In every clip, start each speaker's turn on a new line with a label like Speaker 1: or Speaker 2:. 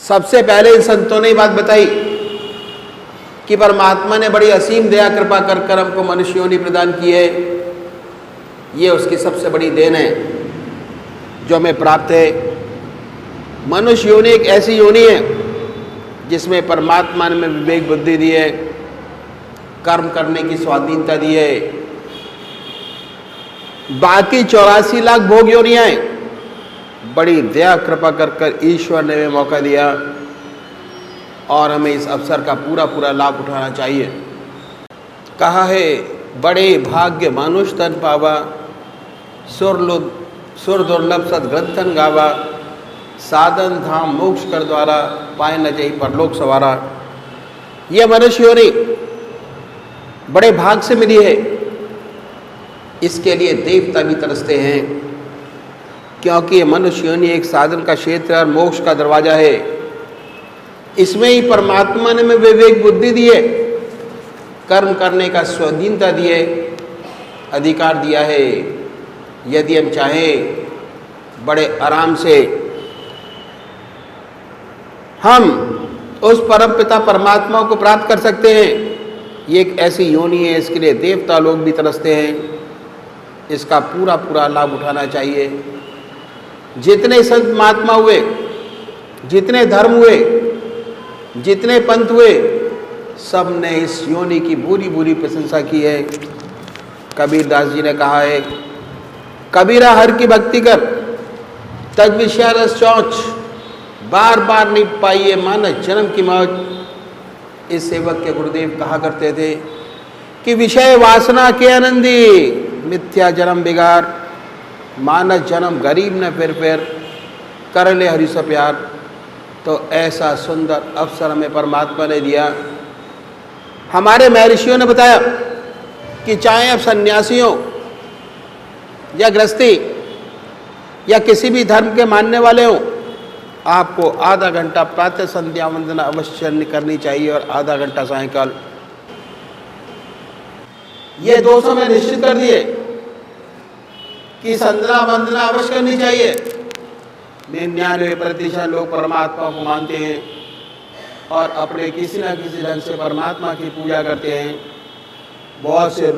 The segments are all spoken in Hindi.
Speaker 1: सबसे पहले इन संतों ने बात बताई कि परमात्मा ने बड़ी असीम दया कृपा कर हमको मनुष्य योनि प्रदान की है। ये उसकी सबसे बड़ी देन है जो हमें प्राप्त है। मनुष्य योनि एक ऐसी योनि है जिसमें परमात्मा ने हमें विवेक बुद्धि दी है, कर्म करने की स्वाधीनता दी है। बाकी 84 लाख भोग योनियां हैं, बड़ी दया कृपा कर ईश्वर ने हमें मौका दिया और हमें इस अवसर का पूरा लाभ उठाना चाहिए। कहा है बड़े भाग्य मानुष तन पावा, सुर दुर्लभ सदग्रंथन गावा, साधन धाम मोक्ष कर द्वारा, पाए न जही परलोक सवारा। यह मनुष्य योनि बड़े भाग से मिली है। इसके लिए देवता भी तरसते हैं, क्योंकि ये मनुष्य योनि एक साधन का क्षेत्र और मोक्ष का दरवाजा है। इसमें ही परमात्मा ने हमें विवेक बुद्धि दी है, कर्म करने का स्वाधीनता दी है, अधिकार दिया है। यदि हम चाहें बड़े आराम से हम उस परम पिता परमात्मा को प्राप्त कर सकते हैं। ये एक ऐसी योनि है, इसके लिए देवता लोग भी तरसते हैं। इसका पूरा लाभ उठाना चाहिए। जितने संत महात्मा हुए, जितने धर्म हुए, जितने पंथ हुए, सब ने इस योनि की बुरी प्रशंसा की है। कबीर दास जी ने कहा है, कबीरा हर की भक्ति कर, तज विषय रस चौच, बार नहीं पाइए मानस जन्म की मौज। इस सेवक के गुरुदेव कहा करते थे कि विषय वासना के आनंदी, मिथ्या जन्म बिगार, मानस जन्म गरीब न फिर कर ले हरि से प्यार। तो ऐसा सुंदर अवसर हमें परमात्मा ने दिया। हमारे महर्षियों ने बताया कि चाहे अब सन्यासी हो या गृहस्थी या किसी भी धर्म के मानने वाले हो, आपको आधा घंटा प्रातः संध्या वंदना अवश्य करनी चाहिए और आधा घंटा सायंकाल। ये 2 समय निश्चित कर दिए कि संध्या वंदना अवश्य करनी चाहिए। 99% लोग परमात्मा को मानते हैं और अपने किसी न किसी ढंग से परमात्मा की पूजा करते हैं। बहुत से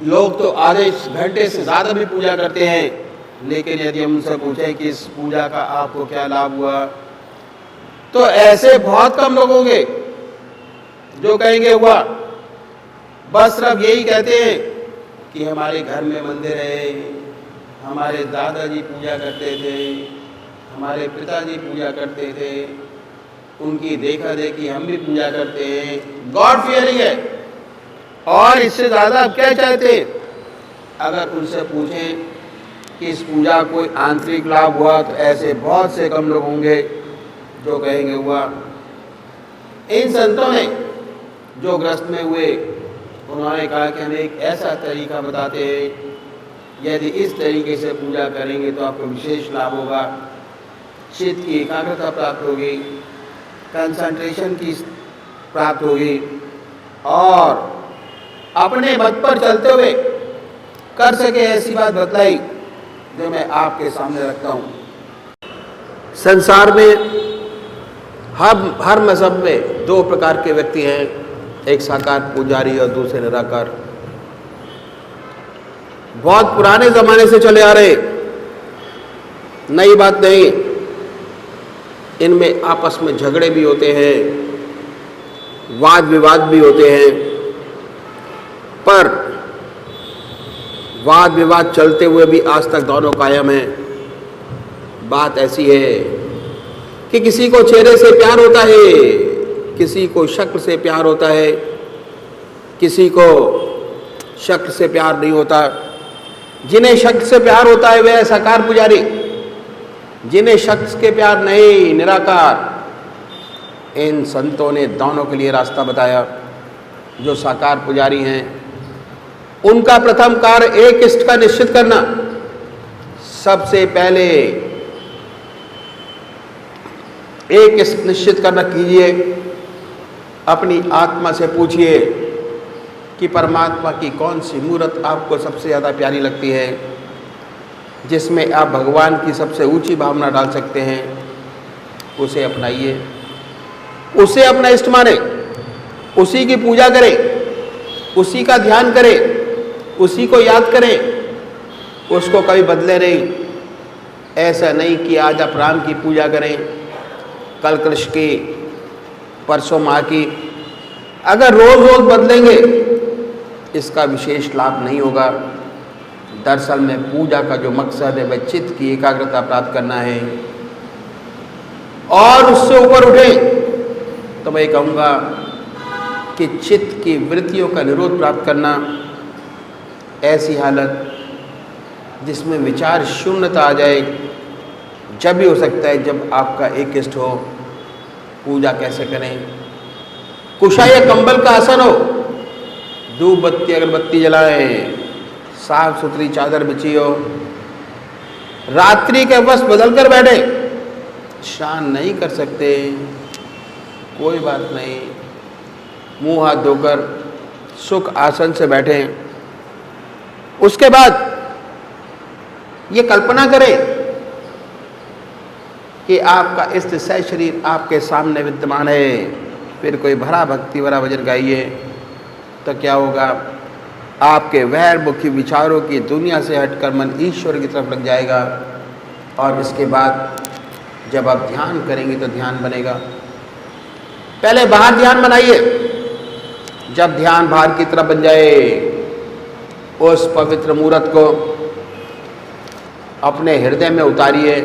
Speaker 1: लोग तो आधे घंटे से ज़्यादा भी पूजा करते हैं, लेकिन यदि हम उनसे पूछें कि इस पूजा का आपको क्या लाभ हुआ, तो ऐसे बहुत कम लोग होंगे जो कहेंगे हुआ। बस सिर्फ यही कहते हैं कि हमारे घर में मंदिर है, हमारे दादाजी पूजा करते थे, हमारे पिताजी पूजा करते थे, उनकी देखा देखी हम भी पूजा करते हैं। गॉड फियरिंग है, और इससे ज़्यादा आप क्या चाहते? अगर उनसे पूछें कि इस पूजा कोई आंतरिक लाभ हुआ, तो ऐसे बहुत से कम लोग होंगे जो कहेंगे हुआ। इन संतों ने जो ग्रस्त में हुए, उन्होंने कहा कि हमें एक ऐसा तरीका बताते हैं, यदि इस तरीके से पूजा करेंगे तो आपको विशेष लाभ होगा। चित्त की एकाग्रता प्राप्त होगी, कंसंट्रेशन की प्राप्त होगी, और अपने मत पर चलते हुए कर सके ऐसी बात बतलाई जो मैं आपके सामने रखता हूँ। संसार में हर मजहब में 2 प्रकार के व्यक्ति हैं, एक साकार पुजारी और दूसरे निराकार। बहुत पुराने जमाने से चले आ रहे, नई बात नहीं। इनमें आपस में झगड़े भी होते हैं, वाद विवाद भी होते हैं, पर वाद विवाद चलते हुए भी आज तक दोनों कायम हैं। बात ऐसी है कि किसी को चेहरे से प्यार होता है, किसी को शक्ल से प्यार होता है, किसी को शक्ल से प्यार नहीं होता। जिन्हें शक्ल से प्यार होता है वे साकार पुजारी, जिन्हें शक्ल के प्यार नहीं, निराकार। इन संतों ने दोनों के लिए रास्ता बताया। जो साकार पुजारी हैं, उनका प्रथम कार्य एक इष्ट का निश्चित करना। सबसे पहले एक इष्ट निश्चित करना कीजिए। अपनी आत्मा से पूछिए कि परमात्मा की कौन सी मूर्त आपको सबसे ज़्यादा प्यारी लगती है, जिसमें आप भगवान की सबसे ऊंची भावना डाल सकते हैं। उसे अपनाइए, उसे अपना इष्ट माने, उसी की पूजा करें, उसी का ध्यान करें, उसी को याद करें, उसको कभी बदले नहीं। ऐसा नहीं कि आज आप राम की पूजा करें, कल कृष्ण की, परसों माँ की। अगर रोज रोज बदलेंगे इसका विशेष लाभ नहीं होगा। दरअसल में पूजा का जो मकसद है वह चित्त की एकाग्रता प्राप्त करना है। और उससे ऊपर उठे तो मैं कहूँगा कि चित्त की वृत्तियों का निरोध प्राप्त करना, ऐसी हालत जिसमें विचार शून्यता आ जाए, जब भी हो सकता है जब आपका एक इष्ट हो। पूजा कैसे करें? कुशा या कंबल का आसन हो, धूप बत्ती अगरबत्ती जलाएं, साफ सुथरी चादर बिछी हो, रात्रि के वस्त्र बदल कर बैठे। स्नान नहीं कर सकते, कोई बात नहीं, मुंह हाथ धोकर सुख आसन से बैठे। उसके बाद ये कल्पना करें कि आपका इष्ट सह शरीर आपके सामने विद्यमान है। फिर कोई भरा भक्ति भरा भजन गाइए तो क्या होगा? आपके वैर मुखी विचारों की दुनिया से हटकर मन ईश्वर की तरफ लग जाएगा। और इसके बाद जब आप ध्यान करेंगे तो ध्यान बनेगा। पहले बाहर ध्यान बनाइए, जब ध्यान बाहर की तरफ बन जाए, उस पवित्र मूर्त को अपने हृदय में उतारिए,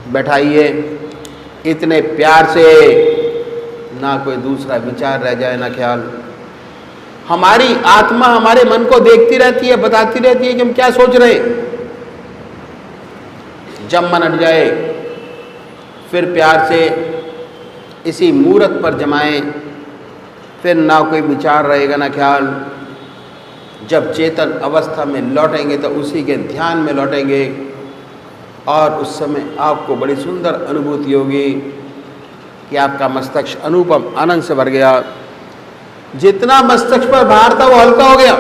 Speaker 1: बैठाइए इतने प्यार से, ना कोई दूसरा विचार रह जाए, ना ख्याल। हमारी आत्मा हमारे मन को देखती रहती है, बताती रहती है कि हम क्या सोच रहे हैं। जब मन हट जाए फिर प्यार से इसी मूर्त पर जमाएं, फिर ना कोई विचार रहेगा, ना ख्याल। जब चेतन अवस्था में लौटेंगे तो उसी के ध्यान में लौटेंगे और उस समय आपको बड़ी सुंदर अनुभूति होगी कि आपका मस्तिष्क अनुपम आनंद से भर गया। जितना मस्तिष्क पर भार था वो हल्का हो गया।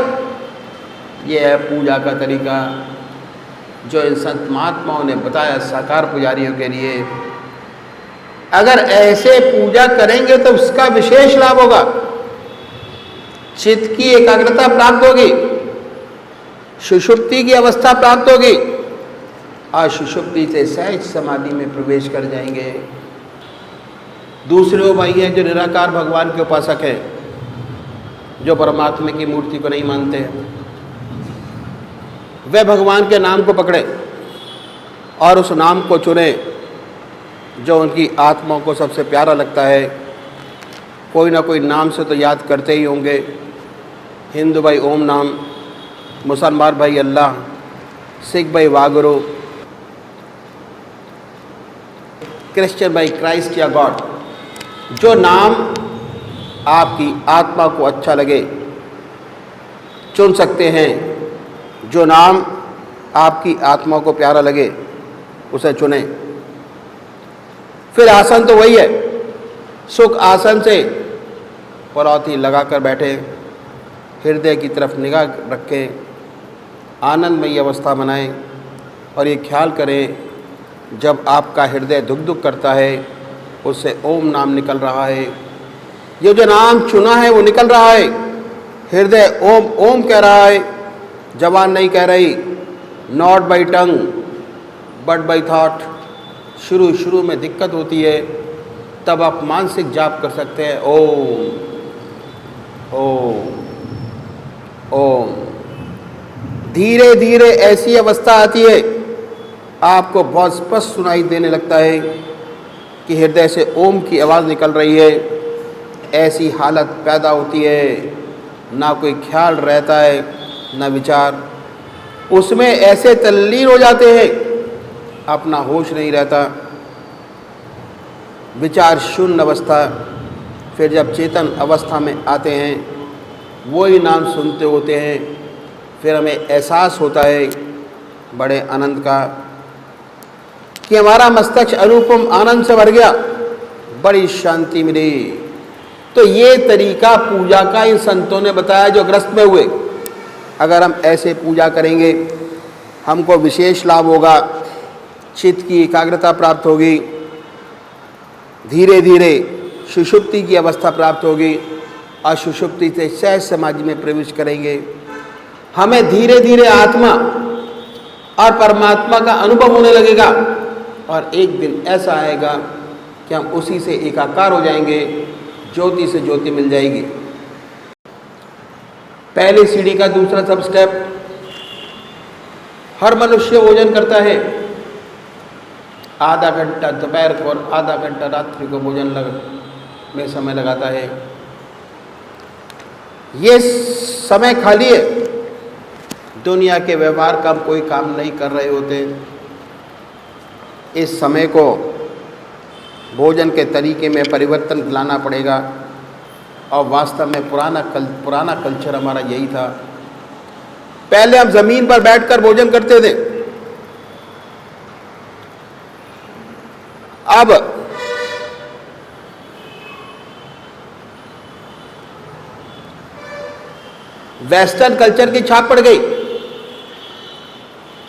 Speaker 1: यह है पूजा का तरीका जो इन संत महात्माओं ने बताया साकार पुजारियों के लिए। अगर ऐसे पूजा करेंगे तो उसका विशेष लाभ होगा। चित्त की एकाग्रता प्राप्त होगी, सुषुप्ति की अवस्था प्राप्त होगी और सुषुप्ति से सहज समाधि में प्रवेश कर जाएंगे। दूसरे वो भाई हैं जो निराकार भगवान के उपासक हैं, जो परमात्मा की मूर्ति को नहीं मानते, वे भगवान के नाम को पकड़े और उस नाम को चुने जो उनकी आत्मा को सबसे प्यारा लगता है। कोई ना कोई नाम से तो याद करते ही होंगे। हिंदू भाई ओम नाम, मुसलमान भाई अल्लाह, सिख भाई वागुरु, क्रिश्चियन भाई क्राइस्ट या गॉड। जो नाम आपकी आत्मा को अच्छा लगे चुन सकते हैं। जो नाम आपकी आत्मा को प्यारा लगे उसे चुनें। फिर आसन तो वही है, सुख आसन से पलौती लगाकर बैठे, हृदय की तरफ निगाह रखें, आनंदमयी अवस्था बनाएं और ये ख्याल करें जब आपका हृदय धुक धुक करता है उससे ओम नाम निकल रहा है। ये जो नाम चुना है वो निकल रहा है। हृदय ओम ओम कह रहा है, जबान नहीं कह रही। Not by tongue but by thought. शुरू में दिक्कत होती है, तब आप मानसिक जाप कर सकते हैं, ओम ओम ओम। धीरे धीरे ऐसी अवस्था आती है आपको बहुत स्पष्ट सुनाई देने लगता है कि हृदय से ओम की आवाज़ निकल रही है। ऐसी हालत पैदा होती है, ना कोई ख्याल रहता है ना विचार। उसमें ऐसे तल्लीन हो जाते हैं, अपना होश नहीं रहता, विचार शून्य अवस्था। फिर जब चेतन अवस्था में आते हैं वही नाम सुनते होते हैं, फिर हमें एहसास होता है बड़े आनंद का कि हमारा मस्तिष्क अनुपम आनंद से भर गया, बड़ी शांति मिली। तो ये तरीका पूजा का इन संतों ने बताया जो ग्रस्त में हुए। अगर हम ऐसे पूजा करेंगे हमको विशेष लाभ होगा, चित्त की एकाग्रता प्राप्त होगी, धीरे धीरे सुषुप्ति की अवस्था प्राप्त होगी और सुषुप्ति से सहज समाधि में प्रवेश करेंगे। हमें धीरे धीरे आत्मा और परमात्मा का अनुभव होने लगेगा और एक दिन ऐसा आएगा कि हम उसी से एकाकार हो जाएंगे, ज्योति से ज्योति मिल जाएगी। पहली सीढ़ी का दूसरा सब स्टेप, हर मनुष्य भोजन करता है, आधा घंटा दोपहर को और आधा घंटा रात्रि को भोजन में समय लगाता है। ये समय खाली है, दुनिया के व्यवहार का हम कोई काम नहीं कर रहे होते। इस समय को भोजन के तरीके में परिवर्तन लाना पड़ेगा और वास्तव में पुराना कल्चर हमारा यही था। पहले हम जमीन पर बैठकर भोजन करते थे, अब वेस्टर्न कल्चर की छाप पड़ गई।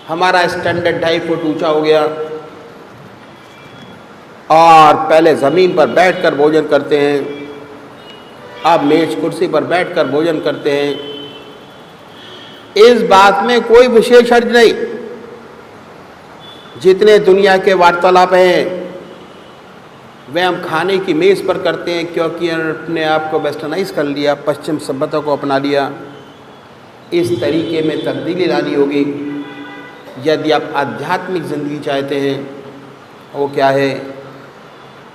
Speaker 1: हमारा स्टैंडर्ड 2.5 फुट ऊंचा हो गया और पहले जमीन पर बैठकर भोजन करते हैं, अब मेज कुर्सी पर बैठकर भोजन करते हैं। इस बात में कोई विशेष अर्थ नहीं। जितने दुनिया के वार्तालाप हैं वे हम खाने की मेज पर करते हैं, क्योंकि अपने आप को वेस्टर्नाइज कर लिया, पश्चिम सभ्यता को अपना लिया। इस तरीके में तब्दीली लानी होगी यदि आप आध्यात्मिक जिंदगी चाहते हैं। वो क्या है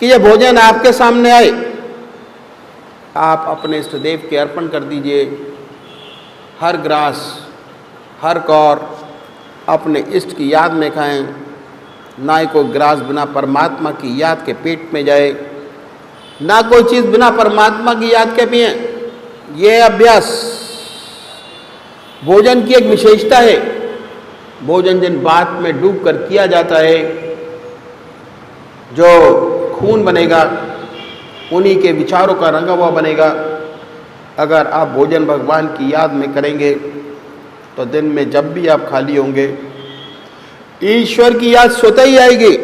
Speaker 1: कि यह भोजन आपके सामने आए, आप अपने इष्ट देव के अर्पण कर दीजिए। हर ग्रास, हर कौर अपने इष्ट की याद में खाएं, ना ही कोई ग्रास बिना परमात्मा की याद के पेट में जाए, ना कोई चीज़ बिना परमात्मा की याद के पिए। यह अभ्यास भोजन की एक विशेषता है। भोजन जिन बात में डूब कर किया जाता है, जो खून बनेगा उन्हीं के विचारों का रंगा हुआ बनेगा। अगर आप भोजन भगवान की याद में करेंगे तो दिन में जब भी आप खाली होंगे ईश्वर की याद स्वतः ही आएगी।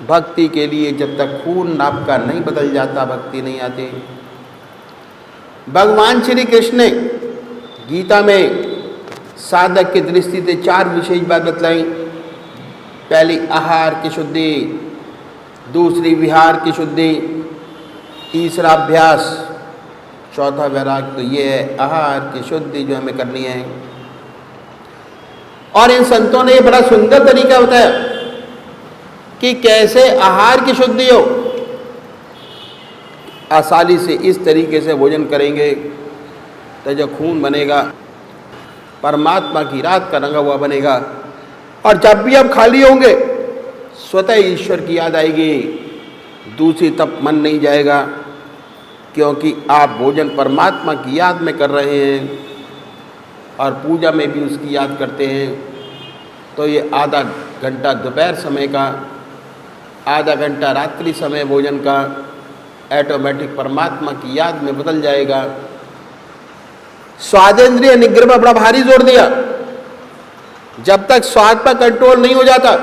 Speaker 1: भक्ति के लिए जब तक खून आपका नहीं बदल जाता भक्ति नहीं आती। भगवान श्री कृष्ण ने गीता में साधक की दृष्टि से 4 विशेष बात बतलाई। पहली आहार की शुद्धि, दूसरी विहार की शुद्धि, तीसरा अभ्यास, चौथा वैराग्य। तो ये है आहार की शुद्धि जो हमें करनी है। और इन संतों ने ये बड़ा सुंदर तरीका बताया कि कैसे आहार की शुद्धि हो। आसानी से इस तरीके से भोजन करेंगे तो जो खून बनेगा परमात्मा की रात का रंगा हुआ बनेगा। और जब भी आप खाली होंगे स्वतः ईश्वर की याद आएगी, दूसरी तब मन नहीं जाएगा, क्योंकि आप भोजन परमात्मा की याद में कर रहे हैं और पूजा में भी उसकी याद करते हैं। तो ये आधा घंटा दोपहर समय का, आधा घंटा रात्रि समय भोजन का ऑटोमेटिक परमात्मा की याद में बदल जाएगा। स्वादेंद्रिय निग्रह पर बड़ा भारी जोर दिया। जब तक स्वाद पर कंट्रोल नहीं हो जाता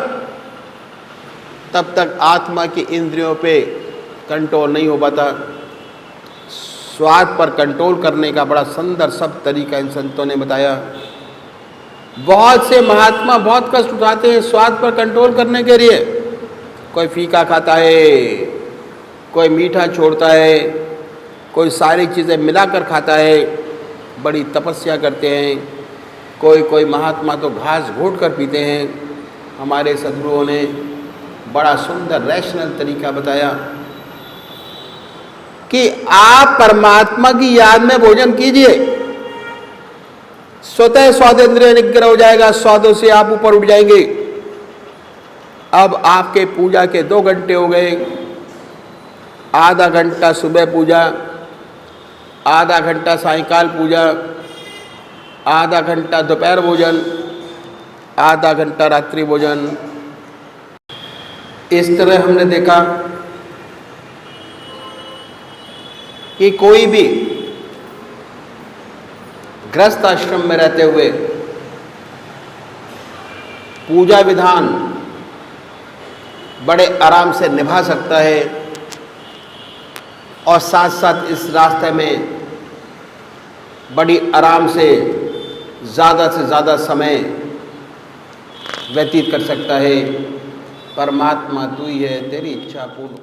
Speaker 1: तब तक आत्मा की इंद्रियों पे कंट्रोल नहीं हो पाता। स्वाद पर कंट्रोल करने का बड़ा सुंदर सब तरीका इन संतों ने बताया। बहुत से महात्मा बहुत कष्ट उठाते हैं स्वाद पर कंट्रोल करने के लिए। कोई फीका खाता है, कोई मीठा छोड़ता है, कोई सारी चीज़ें मिलाकर खाता है, बड़ी तपस्या करते हैं। कोई महात्मा तो घास घोट कर पीते हैं। हमारे सद्गुरुओं ने बड़ा सुंदर रैशनल तरीका बताया कि आप परमात्मा की याद में भोजन कीजिए, स्वतः स्वादेंद्रिय निग्रह हो जाएगा, स्वादों से आप ऊपर उठ जाएंगे। अब आपके पूजा के 2 घंटे हो गए। आधा घंटा सुबह पूजा, आधा घंटा सायंकाल पूजा, आधा घंटा दोपहर भोजन, आधा घंटा रात्रि भोजन। इस तरह हमने देखा कि कोई भी गृहस्थ आश्रम में रहते हुए पूजा विधान बड़े आराम से निभा सकता है और साथ साथ इस रास्ते में बड़ी आराम से ज़्यादा समय व्यतीत कर सकता है। परमात्मा तू ही है, तेरी इच्छा पूर्ण हो।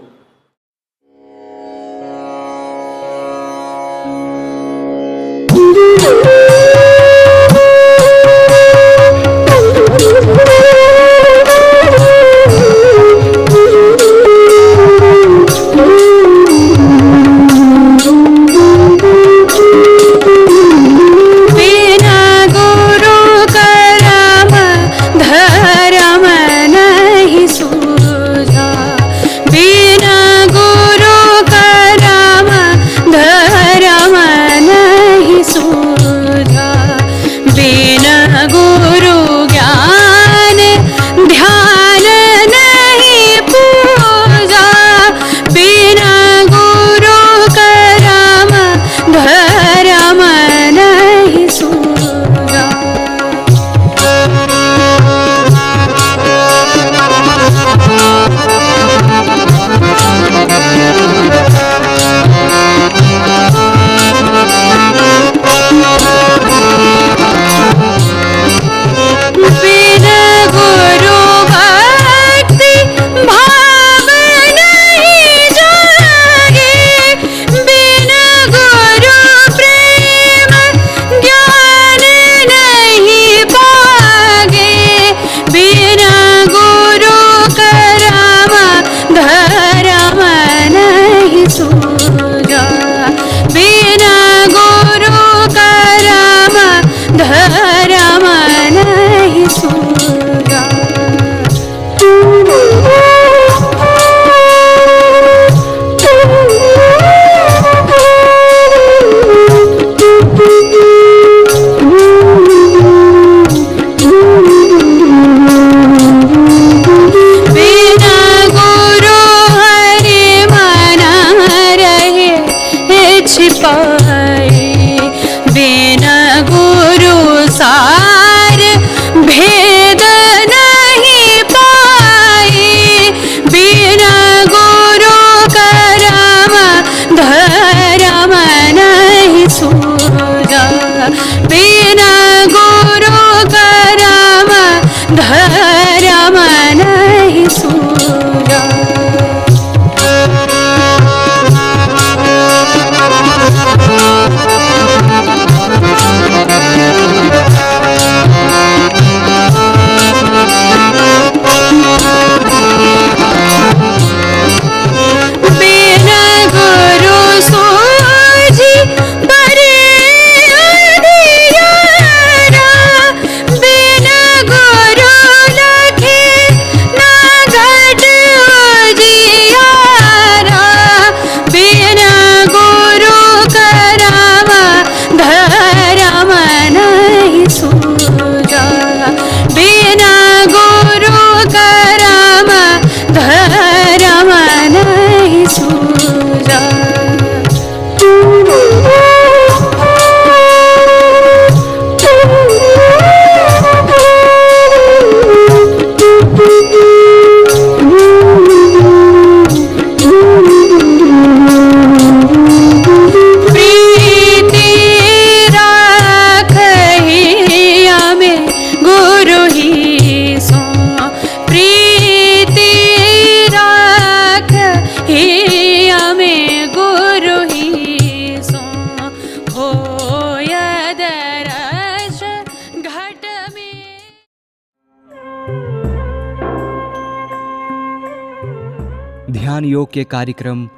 Speaker 2: ध्यान योग के कार्यक्रम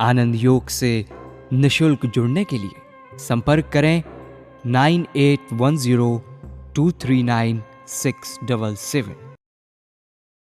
Speaker 2: आनंद योग से निशुल्क जुड़ने के लिए संपर्क करें 9810239677।